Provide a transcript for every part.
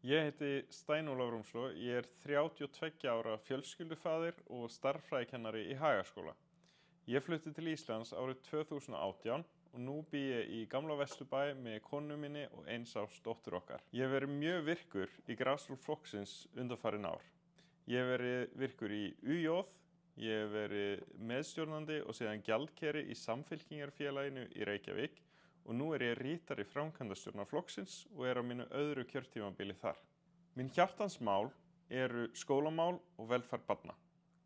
Ég heiti Steinn Ólafur Rúmsló, ég er 32 ára fjölskyldufaðir og stærðfræðikennari í Hagaskóla. Ég flutti til Íslands árið 2018 og nú bý ég í Gamla Vesturbæ með konu minni og eins árs dóttur okkar. Ég hef verið mjög virkur í grasrót flokksins undanfarin ár. Ég hef verið virkur í UJ, ég hef verið meðstjórnandi og síðan gjaldkeri í Samfylkingarfélaginu í Reykjavík og nú er ég ritari framkvæmdastjórnar flokksins og er á mínu öðru kjörtímabili þar. Mín hjartans mál eru skólamál og velferð barna.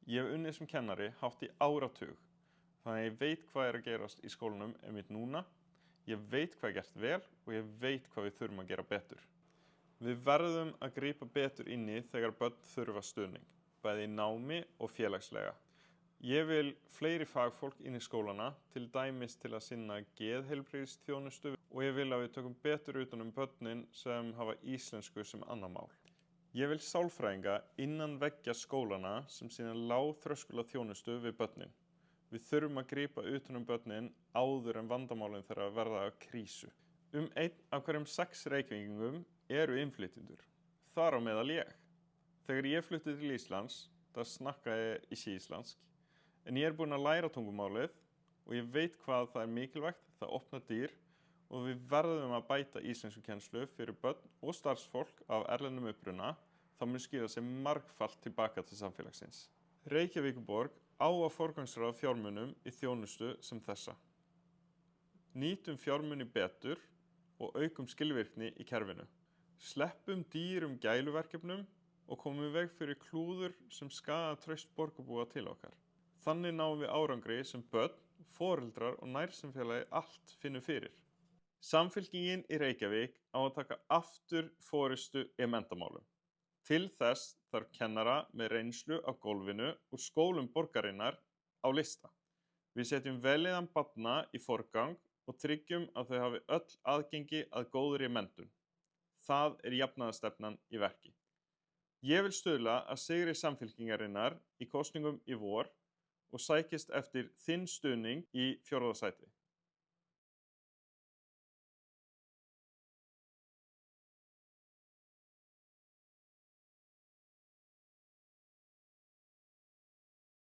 Ég hef unnið sem kennari hátt í áratug, þannig að ég veit hvað er að gerast í skólanum einmitt núna, ég veit hvað er gert vel og ég veit hvað við þurfum að gera betur. Við verðum að grípa betur inn í þegar börn þurfa stuðning, bæði í námi og félagslega. Ég vil fleiri fagfólk inn í skólana, til dæmis til að sinna geðheilbrigðisþjónustu og ég vil að við tökum betur utan um börnin sem hafa íslensku sem annað mál. Ég vil sálfræðinga innan veggja skólana sem sinna lágþröskula þjónustu við börnin. Við þurfum að grípa utan um börnin áður en vandamálin þeirra verða að krísu. 1 af hverjum 6 Reykvíkingum eru innflytjendur, þar á meðal ég. Þegar ég flutti til Íslands, það snakkaði ég ekki íslensk. En ég er búinn að læra tungumálið og ég veit hvað það er mikilvægt, það opnar dyr og við verðum að bæta íslenskukennslu fyrir börn og starfsfólk af erlendum uppruna, það mun skila sig margfalt tilbaka til samfélagsins. Reykjavíkurborg á að forgangsraða fjármunum í þjónustu sem þessa. Nýtum fjármuni betur og aukum skilvirkni í kerfinu. Sleppum dýrum gæluverkefnum og komum í veg fyrir klúður sem skaða traust borgarbúa til okkar. Þannig náum við árangri sem börn, foreldrar og nærsamfélagi allt finnur fyrir. Samfylkingin í Reykjavík á að taka aftur forystu í menntamálum. Til þess þarf kennara með reynslu á gólfinu og skólum borgarinnar á lista. Við setjum vellíðan barna í forgang og tryggjum að þau hafi öll aðgengi að góðri menntun. Það er jafnaðarstefnan í verki. Ég vil stuðla að sigri Samfylkingarinnar í kosningum í vor og sækist eftir þinn stuðning í 4. sæti.